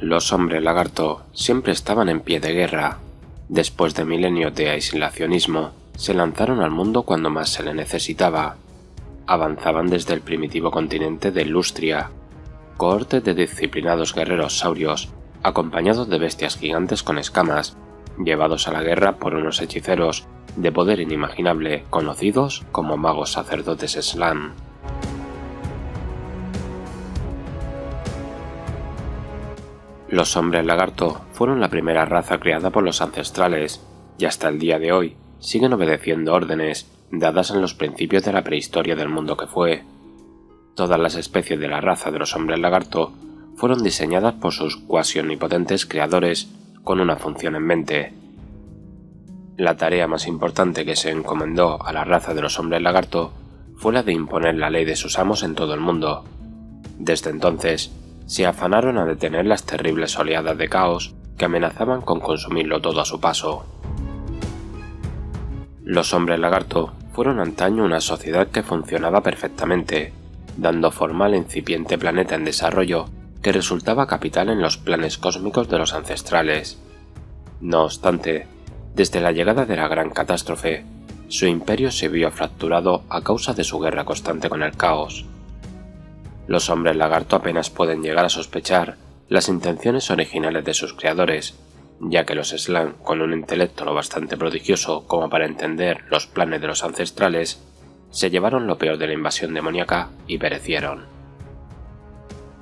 Los hombres lagarto siempre estaban en pie de guerra. Después de milenios de aislacionismo, se lanzaron al mundo cuando más se le necesitaba. Avanzaban desde el primitivo continente de Lustria, cohortes de disciplinados guerreros saurios, acompañados de bestias gigantes con escamas, llevados a la guerra por unos hechiceros de poder inimaginable conocidos como magos sacerdotes Slann. Los hombres lagarto fueron la primera raza creada por los ancestrales y hasta el día de hoy siguen obedeciendo órdenes dadas en los principios de la prehistoria del mundo que fue. Todas las especies de la raza de los hombres lagarto fueron diseñadas por sus cuasi omnipotentes creadores con una función en mente. La tarea más importante que se encomendó a la raza de los hombres lagarto fue la de imponer la ley de sus amos en todo el mundo. Desde entonces, se afanaron a detener las terribles oleadas de caos que amenazaban con consumirlo todo a su paso. Los hombres lagarto fueron antaño una sociedad que funcionaba perfectamente, dando forma al incipiente planeta en desarrollo que resultaba capital en los planes cósmicos de los ancestrales. No obstante, desde la llegada de la gran catástrofe, su imperio se vio fracturado a causa de su guerra constante con el caos. Los hombres lagarto apenas pueden llegar a sospechar las intenciones originales de sus creadores, ya que los Slann, con un intelecto lo bastante prodigioso como para entender los planes de los ancestrales, se llevaron lo peor de la invasión demoníaca y perecieron.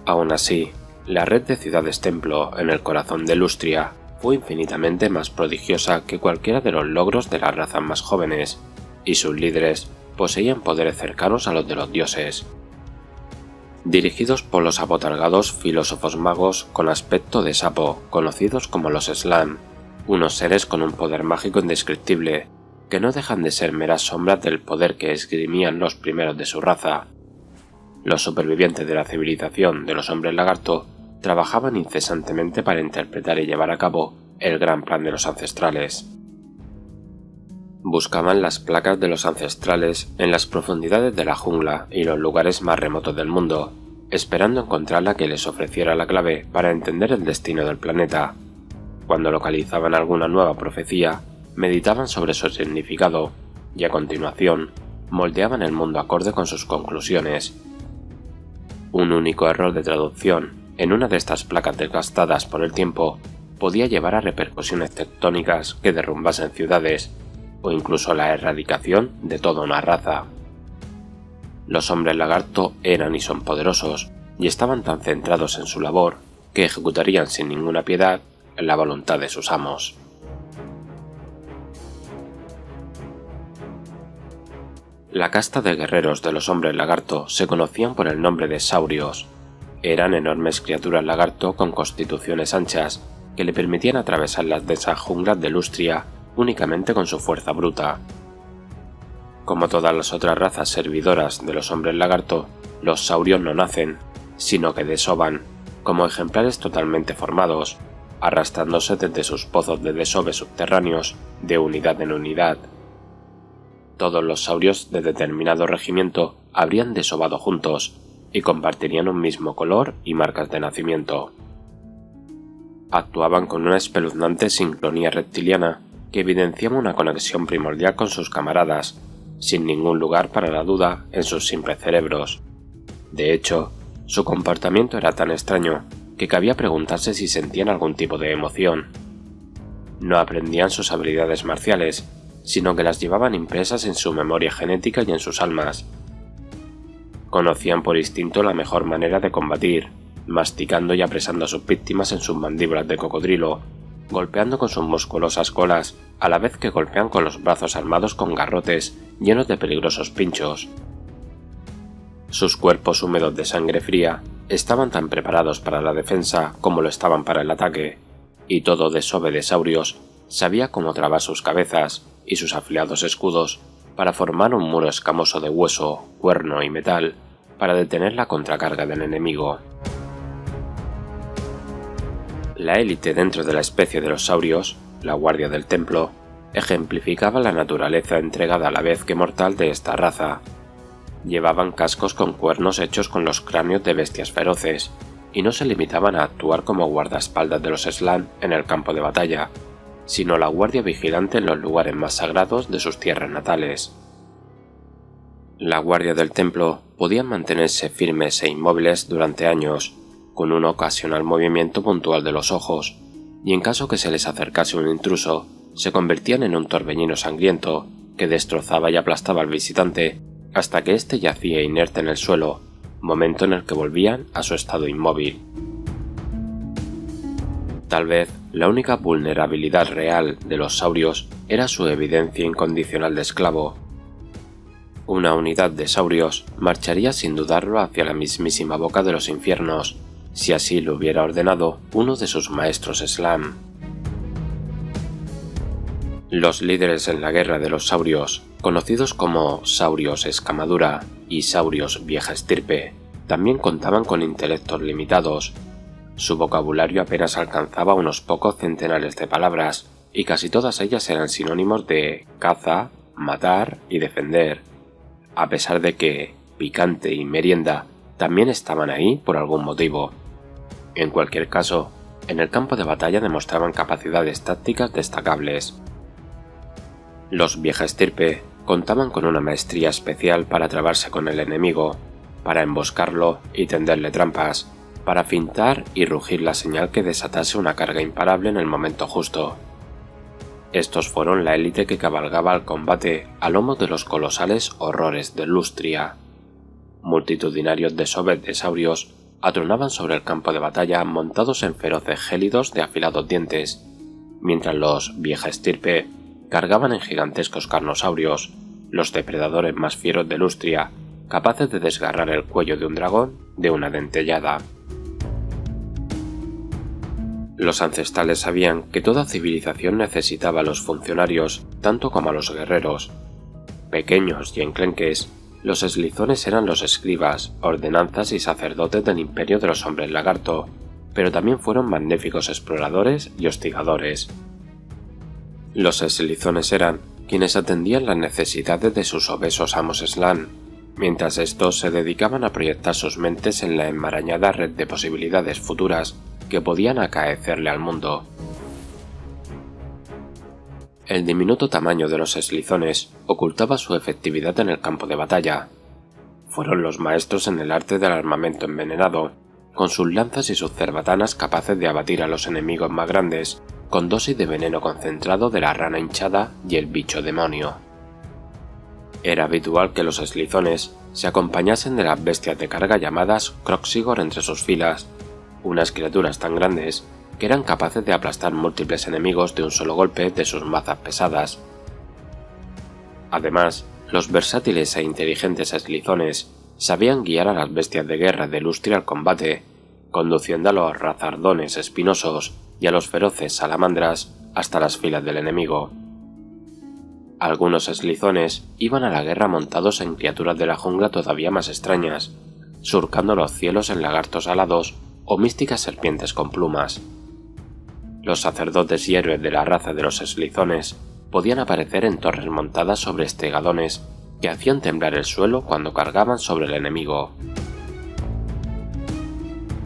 Aún así, la red de ciudades templo en el corazón de Lustria fue infinitamente más prodigiosa que cualquiera de los logros de las razas más jóvenes, y sus líderes poseían poderes cercanos a los de los dioses. Dirigidos por los abotargados filósofos magos con aspecto de sapo, conocidos como los Slann, unos seres con un poder mágico indescriptible, que no dejan de ser meras sombras del poder que esgrimían los primeros de su raza. Los supervivientes de la civilización de los hombres lagarto trabajaban incesantemente para interpretar y llevar a cabo el gran plan de los ancestrales. Buscaban las placas de los ancestrales en las profundidades de la jungla y los lugares más remotos del mundo, esperando encontrar la que les ofreciera la clave para entender el destino del planeta. Cuando localizaban alguna nueva profecía, meditaban sobre su significado y a continuación moldeaban el mundo acorde con sus conclusiones. Un único error de traducción en una de estas placas desgastadas por el tiempo podía llevar a repercusiones tectónicas que derrumbasen ciudades o incluso la erradicación de toda una raza. Los hombres lagarto eran y son poderosos, y estaban tan centrados en su labor que ejecutarían sin ninguna piedad la voluntad de sus amos. La casta de guerreros de los hombres lagarto se conocían por el nombre de saurios. Eran enormes criaturas lagarto con constituciones anchas que le permitían atravesar las densas junglas de Lustria únicamente con su fuerza bruta. Como todas las otras razas servidoras de los hombres lagarto, los saurios no nacen, sino que desovan, como ejemplares totalmente formados, arrastrándose desde sus pozos de desove subterráneos de unidad en unidad. Todos los saurios de determinado regimiento habrían desovado juntos y compartirían un mismo color y marcas de nacimiento. Actuaban con una espeluznante sincronía reptiliana que evidenciaba una conexión primordial con sus camaradas, sin ningún lugar para la duda en sus simples cerebros. De hecho, su comportamiento era tan extraño que cabía preguntarse si sentían algún tipo de emoción. No aprendían sus habilidades marciales, sino que las llevaban impresas en su memoria genética y en sus almas. Conocían por instinto la mejor manera de combatir, masticando y apresando a sus víctimas en sus mandíbulas de cocodrilo, golpeando con sus musculosas colas, a la vez que golpean con los brazos armados con garrotes llenos de peligrosos pinchos. Sus cuerpos húmedos de sangre fría estaban tan preparados para la defensa como lo estaban para el ataque, y todo desove de saurios sabía cómo trabar sus cabezas y sus afilados escudos para formar un muro escamoso de hueso, cuerno y metal para detener la contracarga del enemigo. La élite dentro de la especie de los saurios, la guardia del templo, ejemplificaba la naturaleza entregada a la vez que mortal de esta raza. Llevaban cascos con cuernos hechos con los cráneos de bestias feroces, y no se limitaban a actuar como guardaespaldas de los Slann en el campo de batalla, sino la guardia vigilante en los lugares más sagrados de sus tierras natales. La guardia del templo podían mantenerse firmes e inmóviles durante años, con un ocasional movimiento puntual de los ojos, y en caso que se les acercase un intruso, se convertían en un torbellino sangriento que destrozaba y aplastaba al visitante hasta que éste yacía inerte en el suelo, momento en el que volvían a su estado inmóvil. Tal vez la única vulnerabilidad real de los saurios era su evidencia incondicional de esclavo. Una unidad de saurios marcharía sin dudarlo hacia la mismísima boca de los infiernos, si así lo hubiera ordenado uno de sus maestros Slann. Los líderes en la guerra de los saurios, conocidos como saurios escamadura y saurios vieja estirpe, también contaban con intelectos limitados. Su vocabulario apenas alcanzaba unos pocos centenares de palabras, y casi todas ellas eran sinónimos de caza, matar y defender, a pesar de que picante y merienda también estaban ahí por algún motivo. En cualquier caso, en el campo de batalla demostraban capacidades tácticas destacables. Los vieja estirpe contaban con una maestría especial para trabarse con el enemigo, para emboscarlo y tenderle trampas, para fintar y rugir la señal que desatase una carga imparable en el momento justo. Estos fueron la élite que cabalgaba al combate a lomos de los colosales horrores de Lustria. Multitudinarios deshoves de saurios atronaban sobre el campo de batalla montados en feroces gélidos de afilados dientes, mientras los vieja estirpe cargaban en gigantescos carnosaurios, los depredadores más fieros de Lustria, capaces de desgarrar el cuello de un dragón de una dentellada. Los ancestrales sabían que toda civilización necesitaba a los funcionarios tanto como a los guerreros. Pequeños y enclenques, los eslizones eran los escribas, ordenanzas y sacerdotes del imperio de los hombres lagarto, pero también fueron magníficos exploradores y hostigadores. Los eslizones eran quienes atendían las necesidades de sus obesos amos Slann, mientras estos se dedicaban a proyectar sus mentes en la enmarañada red de posibilidades futuras que podían acaecerle al mundo. El diminuto tamaño de los eslizones ocultaba su efectividad en el campo de batalla. Fueron los maestros en el arte del armamento envenenado, con sus lanzas y sus cerbatanas capaces de abatir a los enemigos más grandes con dosis de veneno concentrado de la rana hinchada y el bicho demonio. Era habitual que los eslizones se acompañasen de las bestias de carga llamadas Kroxigor entre sus filas, unas criaturas tan grandes que eran capaces de aplastar múltiples enemigos de un solo golpe de sus mazas pesadas. Además, los versátiles e inteligentes eslizones sabían guiar a las bestias de guerra de Lustria al combate, conduciendo a los razardones espinosos y a los feroces salamandras hasta las filas del enemigo. Algunos eslizones iban a la guerra montados en criaturas de la jungla todavía más extrañas, surcando los cielos en lagartos alados o místicas serpientes con plumas. Los sacerdotes y héroes de la raza de los eslizones podían aparecer en torres montadas sobre estegadones que hacían temblar el suelo cuando cargaban sobre el enemigo.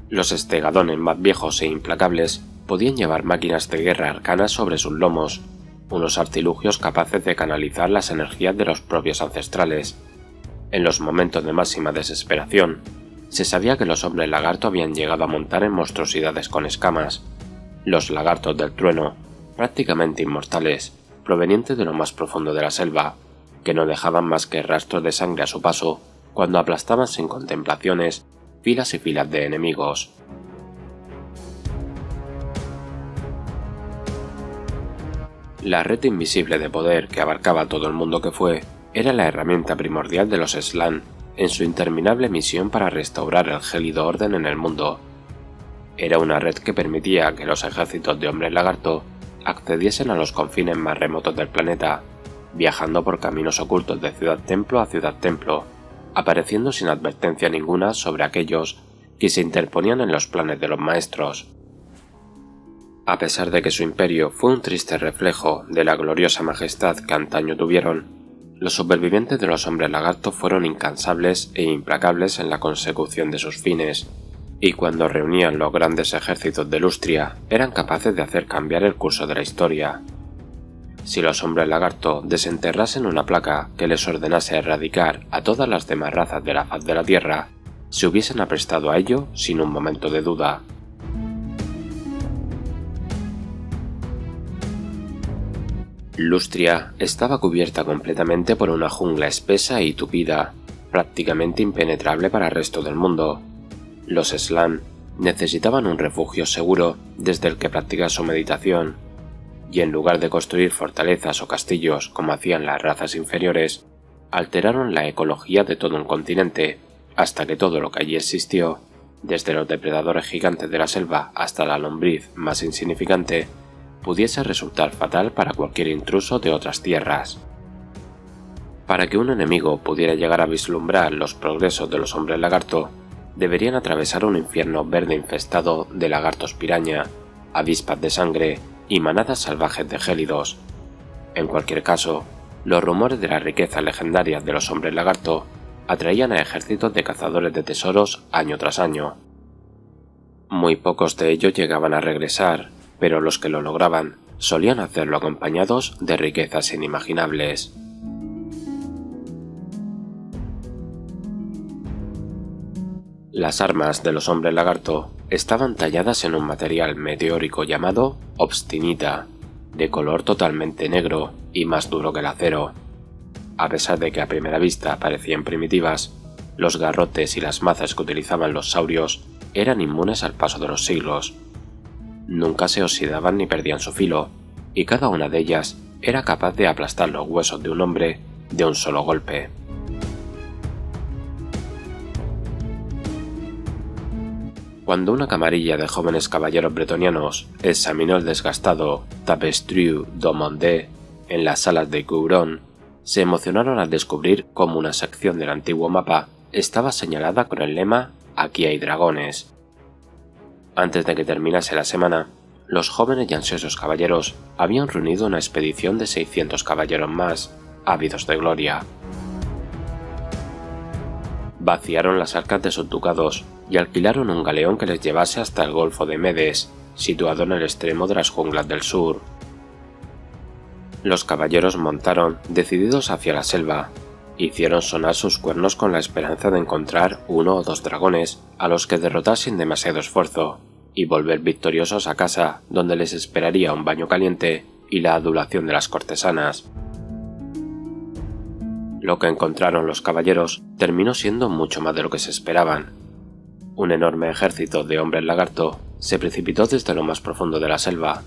Los estegadones más viejos e implacables podían llevar máquinas de guerra arcanas sobre sus lomos, unos artilugios capaces de canalizar las energías de los propios ancestrales. En los momentos de máxima desesperación, se sabía que los hombres lagarto habían llegado a montar en monstruosidades con escamas, los lagartos del trueno, prácticamente inmortales, provenientes de lo más profundo de la selva, que no dejaban más que rastros de sangre a su paso cuando aplastaban sin contemplaciones filas y filas de enemigos. La red invisible de poder que abarcaba todo el mundo que fue era la herramienta primordial de los Slann en su interminable misión para restaurar el gélido orden en el mundo. Era una red que permitía que los ejércitos de hombres lagarto accediesen a los confines más remotos del planeta, viajando por caminos ocultos de ciudad-templo a ciudad-templo, apareciendo sin advertencia ninguna sobre aquellos que se interponían en los planes de los maestros. A pesar de que su imperio fue un triste reflejo de la gloriosa majestad que antaño tuvieron, los supervivientes de los hombres lagarto fueron incansables e implacables en la consecución de sus fines, y cuando reunían los grandes ejércitos de Lustria eran capaces de hacer cambiar el curso de la historia. Si los hombres lagarto desenterrasen una placa que les ordenase erradicar a todas las demás razas de la faz de la Tierra, se hubiesen aprestado a ello sin un momento de duda. Lustria estaba cubierta completamente por una jungla espesa y tupida, prácticamente impenetrable para el resto del mundo. Los Slan necesitaban un refugio seguro desde el que practicar su meditación, y en lugar de construir fortalezas o castillos como hacían las razas inferiores, alteraron la ecología de todo un continente, hasta que todo lo que allí existió, desde los depredadores gigantes de la selva hasta la lombriz más insignificante, pudiese resultar fatal para cualquier intruso de otras tierras. Para que un enemigo pudiera llegar a vislumbrar los progresos de los hombres lagarto, deberían atravesar un infierno verde infestado de lagartos piraña, avispas de sangre y manadas salvajes de gélidos. En cualquier caso, los rumores de las riquezas legendarias de los hombres lagarto atraían a ejércitos de cazadores de tesoros año tras año. Muy pocos de ellos llegaban a regresar, pero los que lo lograban solían hacerlo acompañados de riquezas inimaginables. Las armas de los hombres lagarto estaban talladas en un material meteórico llamado obstinita, de color totalmente negro y más duro que el acero. A pesar de que a primera vista parecían primitivas, los garrotes y las mazas que utilizaban los saurios eran inmunes al paso de los siglos. Nunca se oxidaban ni perdían su filo, y cada una de ellas era capaz de aplastar los huesos de un hombre de un solo golpe. Cuando una camarilla de jóvenes caballeros bretonianos examinó el desgastado Tapestry du Monde en las salas de Couron, se emocionaron al descubrir cómo una sección del antiguo mapa estaba señalada con el lema «Aquí hay dragones». Antes de que terminase la semana, los jóvenes y ansiosos caballeros habían reunido una expedición de 600 caballeros más, ávidos de gloria. Vaciaron las arcas de sus ducados y alquilaron un galeón que les llevase hasta el Golfo de Medes, situado en el extremo de las junglas del sur. Los caballeros montaron decididos hacia la selva, hicieron sonar sus cuernos con la esperanza de encontrar uno o dos dragones a los que derrotar sin demasiado esfuerzo, y volver victoriosos a casa donde les esperaría un baño caliente y la adulación de las cortesanas. Lo que encontraron los caballeros terminó siendo mucho más de lo que se esperaban. Un enorme ejército de hombres lagarto se precipitó desde lo más profundo de la selva,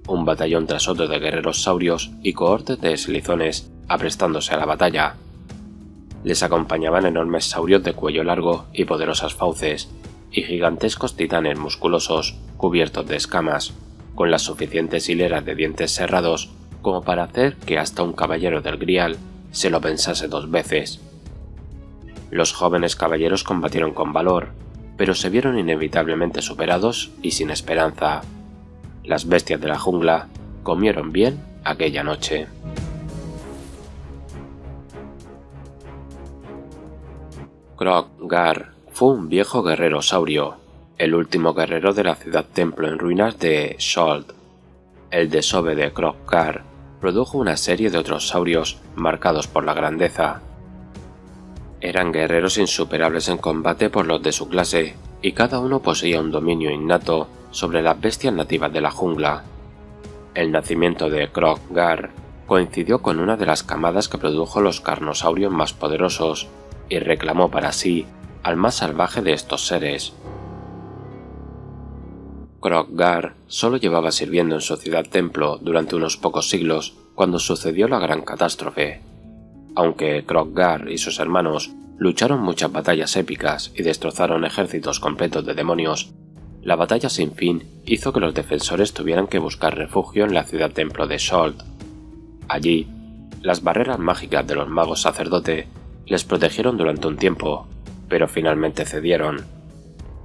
un batallón tras otro de guerreros saurios y cohortes de eslizones aprestándose a la batalla. Les acompañaban enormes saurios de cuello largo y poderosas fauces, y gigantescos titanes musculosos cubiertos de escamas, con las suficientes hileras de dientes cerrados como para hacer que hasta un caballero del Grial se lo pensase dos veces. Los jóvenes caballeros combatieron con valor, pero se vieron inevitablemente superados y sin esperanza. Las bestias de la jungla comieron bien aquella noche. Kroq-Gar fue un viejo guerrero saurio, el último guerrero de la ciudad-templo en ruinas de Skjold. El desove de Kroq-Gar produjo una serie de otros saurios marcados por la grandeza. Eran guerreros insuperables en combate por los de su clase, y cada uno poseía un dominio innato sobre las bestias nativas de la jungla. El nacimiento de Kroq-Gar coincidió con una de las camadas que produjo los carnosaurios más poderosos, y reclamó para sí al más salvaje de estos seres. Kroq-Gar solo llevaba sirviendo en su ciudad-templo durante unos pocos siglos cuando sucedió la gran catástrofe. Aunque Kroq-Gar y sus hermanos lucharon muchas batallas épicas y destrozaron ejércitos completos de demonios, la batalla sin fin hizo que los defensores tuvieran que buscar refugio en la ciudad-templo de Skjold. Allí, las barreras mágicas de los magos sacerdote les protegieron durante un tiempo, pero finalmente cedieron.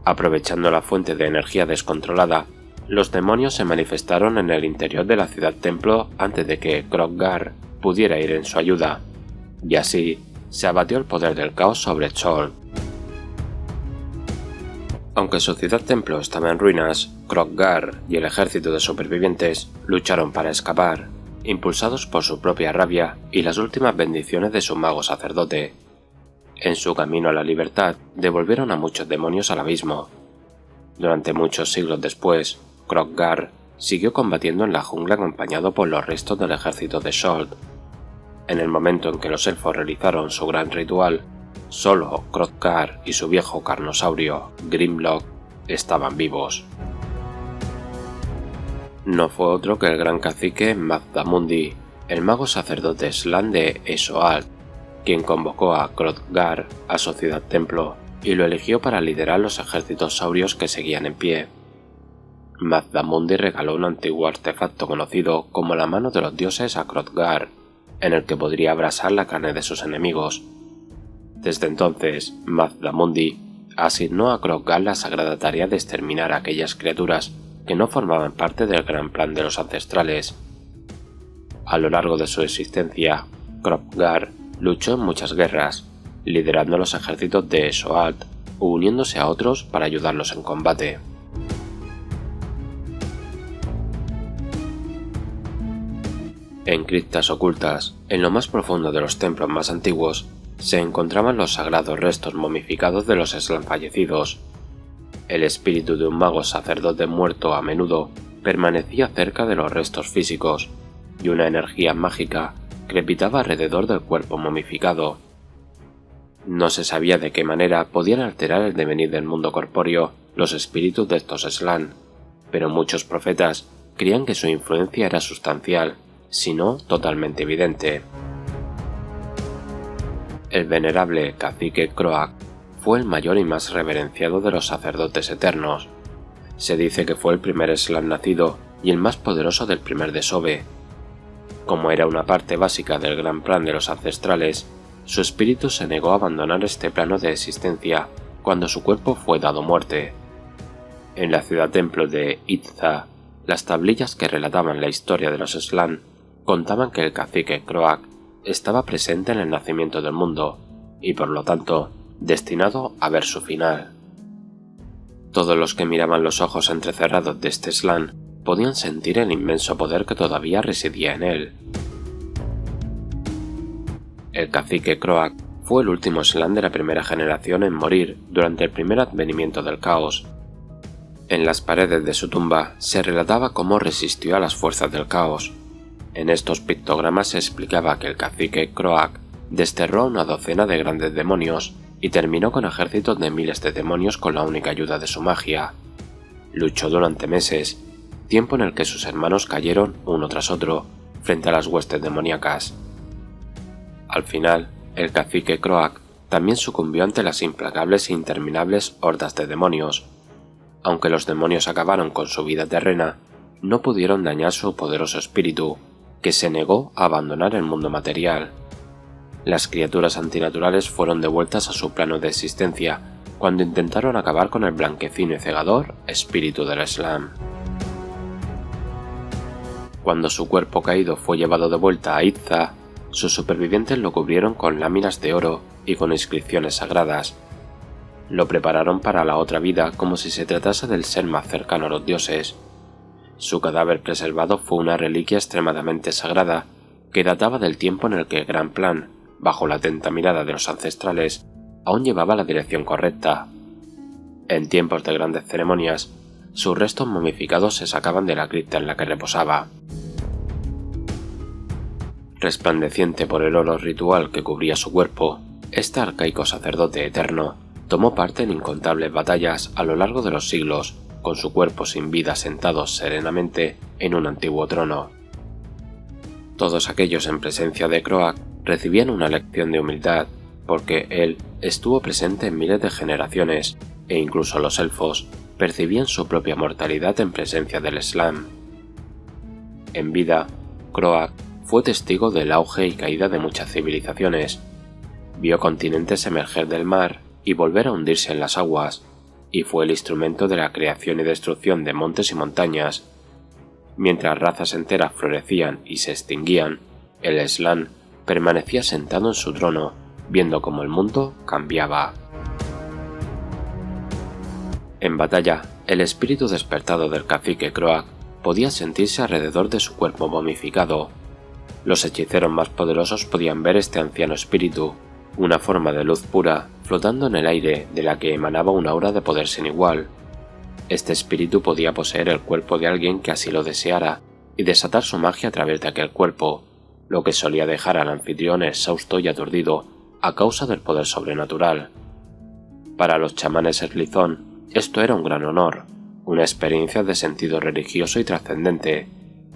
Aprovechando la fuente de energía descontrolada, los demonios se manifestaron en el interior de la ciudad-templo antes de que Kroq-Gar pudiera ir en su ayuda, y así se abatió el poder del caos sobre Skjold. Aunque su ciudad-templo estaba en ruinas, Kroq-Gar y el ejército de supervivientes lucharon para escapar, impulsados por su propia rabia y las últimas bendiciones de su mago sacerdote. En su camino a la libertad, devolvieron a muchos demonios al abismo. Durante muchos siglos después, Kroq-Gar siguió combatiendo en la jungla acompañado por los restos del ejército de Shold. En el momento en que los elfos realizaron su gran ritual, solo Kroq-Gar y su viejo carnosaurio, Grimlock, estaban vivos. No fue otro que el gran cacique Mazdamundi, el mago sacerdote Slan de Esoalt, quien convocó a Kroq-Gar a su ciudad-templo y lo eligió para liderar los ejércitos saurios que seguían en pie. Mazdamundi regaló un antiguo artefacto conocido como la mano de los dioses a Kroq-Gar, en el que podría abrasar la carne de sus enemigos. Desde entonces, Mazdamundi asignó a Kroq-Gar la sagrada tarea de exterminar a aquellas criaturas que no formaban parte del gran plan de los ancestrales. A lo largo de su existencia, Kroq-Gar luchó en muchas guerras, liderando los ejércitos de Esoalt o uniéndose a otros para ayudarlos en combate. En criptas ocultas, en lo más profundo de los templos más antiguos, se encontraban los sagrados restos momificados de los Slan fallecidos. El espíritu de un mago sacerdote muerto a menudo permanecía cerca de los restos físicos, y una energía mágica crepitaba alrededor del cuerpo momificado. No se sabía de qué manera podían alterar el devenir del mundo corpóreo los espíritus de estos Slan, pero muchos profetas creían que su influencia era sustancial, si no totalmente evidente. El venerable cacique Croak fue el mayor y más reverenciado de los sacerdotes eternos. Se dice que fue el primer Slan nacido y el más poderoso del primer desove. Como era una parte básica del gran plan de los ancestrales, su espíritu se negó a abandonar este plano de existencia cuando su cuerpo fue dado muerte. En la ciudad-templo de Itza, las tablillas que relataban la historia de los Slan contaban que el cacique Croak estaba presente en el nacimiento del mundo y, por lo tanto, destinado a ver su final. Todos los que miraban los ojos entrecerrados de este Slan podían sentir el inmenso poder que todavía residía en él. El cacique Croak fue el último Slan de la primera generación en morir durante el primer advenimiento del caos. En las paredes de su tumba se relataba cómo resistió a las fuerzas del caos. En estos pictogramas se explicaba que el cacique Croak desterró a una docena de grandes demonios y terminó con ejércitos de miles de demonios con la única ayuda de su magia. Luchó durante meses, tiempo en el que sus hermanos cayeron uno tras otro frente a las huestes demoníacas. Al final, el cacique Croak también sucumbió ante las implacables e interminables hordas de demonios. Aunque los demonios acabaron con su vida terrena, no pudieron dañar su poderoso espíritu, que se negó a abandonar el mundo material. Las criaturas antinaturales fueron devueltas a su plano de existencia cuando intentaron acabar con el blanquecino y cegador espíritu del Slan. Cuando su cuerpo caído fue llevado de vuelta a Itza, sus supervivientes lo cubrieron con láminas de oro y con inscripciones sagradas. Lo prepararon para la otra vida como si se tratase del ser más cercano a los dioses. Su cadáver preservado fue una reliquia extremadamente sagrada que databa del tiempo en el que el gran plan, bajo la atenta mirada de los ancestrales, aún llevaba la dirección correcta. En tiempos de grandes ceremonias, sus restos momificados se sacaban de la cripta en la que reposaba. Resplandeciente por el oro ritual que cubría su cuerpo, este arcaico sacerdote eterno tomó parte en incontables batallas a lo largo de los siglos, con su cuerpo sin vida sentado serenamente en un antiguo trono. Todos aquellos en presencia de Croak recibían una lección de humildad, porque él estuvo presente en miles de generaciones, e incluso los elfos percibían su propia mortalidad en presencia del Slan. En vida, Croak fue testigo del auge y caída de muchas civilizaciones. Vio continentes emerger del mar y volver a hundirse en las aguas, y fue el instrumento de la creación y destrucción de montes y montañas. Mientras razas enteras florecían y se extinguían, el Slan permanecía sentado en su trono, viendo cómo el mundo cambiaba. En batalla, el espíritu despertado del cacique Croak podía sentirse alrededor de su cuerpo momificado. Los hechiceros más poderosos podían ver este anciano espíritu, una forma de luz pura flotando en el aire de la que emanaba una aura de poder sin igual. Este espíritu podía poseer el cuerpo de alguien que así lo deseara y desatar su magia a través de aquel cuerpo, lo que solía dejar al anfitrión exhausto y aturdido a causa del poder sobrenatural. Para los chamanes Eslizón, esto era un gran honor, una experiencia de sentido religioso y trascendente,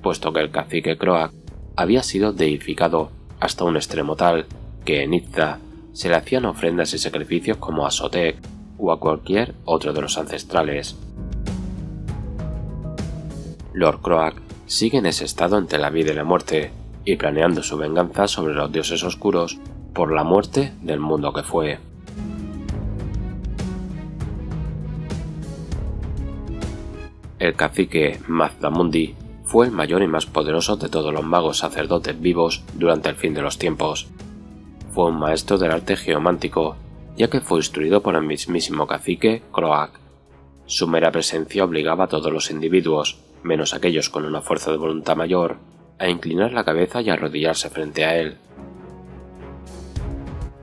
puesto que el cacique Croak había sido deificado hasta un extremo tal que en Izza se le hacían ofrendas y sacrificios como a Sotek o a cualquier otro de los ancestrales. Lord Croak sigue en ese estado entre la vida y la muerte, y planeando su venganza sobre los dioses oscuros por la muerte del mundo que fue. El cacique Mazdamundi fue el mayor y más poderoso de todos los magos sacerdotes vivos durante el fin de los tiempos. Fue un maestro del arte geomántico, ya que fue instruido por el mismísimo cacique Croak. Su mera presencia obligaba a todos los individuos, menos aquellos con una fuerza de voluntad mayor, a inclinar la cabeza y arrodillarse frente a él.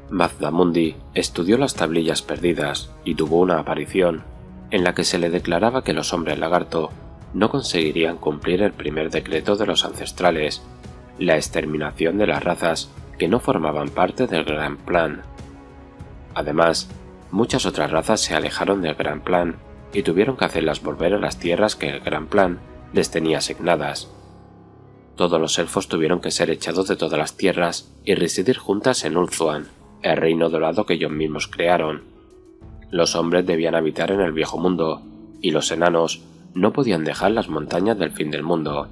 Mazdamundi estudió las tablillas perdidas y tuvo una aparición en la que se le declaraba que los hombres lagarto no conseguirían cumplir el primer decreto de los ancestrales, la exterminación de las razas que no formaban parte del Gran Plan. Además, muchas otras razas se alejaron del Gran Plan y tuvieron que hacerlas volver a las tierras que el Gran Plan les tenía asignadas. Todos los elfos tuvieron que ser echados de todas las tierras y residir juntas en Ulthuan, el reino dorado que ellos mismos crearon. Los hombres debían habitar en el viejo mundo, y los enanos no podían dejar las montañas del fin del mundo.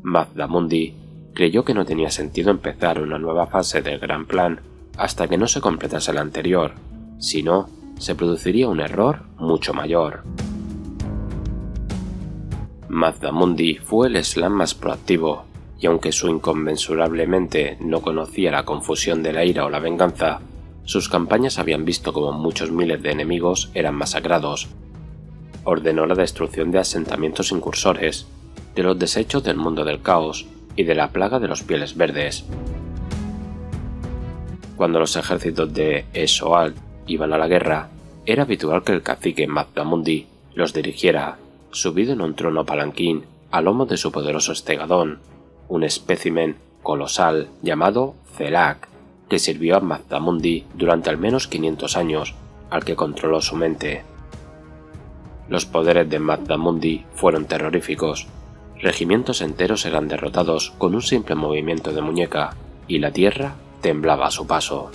Mazdamundi creyó que no tenía sentido empezar una nueva fase del Gran Plan hasta que no se completase la anterior, si no, se produciría un error mucho mayor. Mazdamundi fue el Slan más proactivo, y aunque su inconmensurablemente no conocía la confusión de la ira o la venganza, sus campañas habían visto como muchos miles de enemigos eran masacrados. Ordenó la destrucción de asentamientos incursores, de los desechos del mundo del caos y de la plaga de los pieles verdes. Cuando los ejércitos de Esoal iban a la guerra, era habitual que el cacique Mazdamundi los dirigiera, subido en un trono palanquín a lomo de su poderoso estegadón, un espécimen colosal llamado Zelak, que sirvió a Mazdamundi durante al menos 500 años, al que controló su mente. Los poderes de Mazdamundi fueron terroríficos. Regimientos enteros eran derrotados con un simple movimiento de muñeca, y la tierra temblaba a su paso.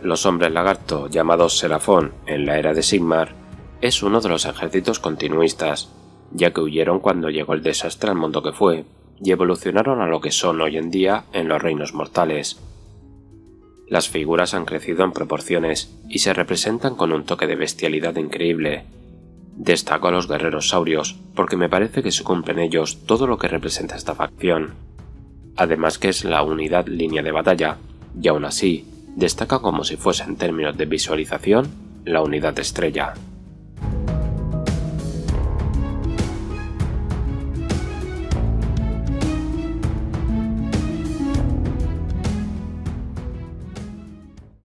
Los hombres lagarto, llamados Serafón en la era de Sigmar, es uno de los ejércitos continuistas, ya que huyeron cuando llegó el desastre al mundo que fue, y evolucionaron a lo que son hoy en día en los reinos mortales. Las figuras han crecido en proporciones y se representan con un toque de bestialidad increíble. Destaco a los guerreros saurios porque me parece que se cumple en ellos todo lo que representa esta facción. Además que es la unidad línea de batalla, y aún así, destaca como si fuese en términos de visualización la unidad estrella.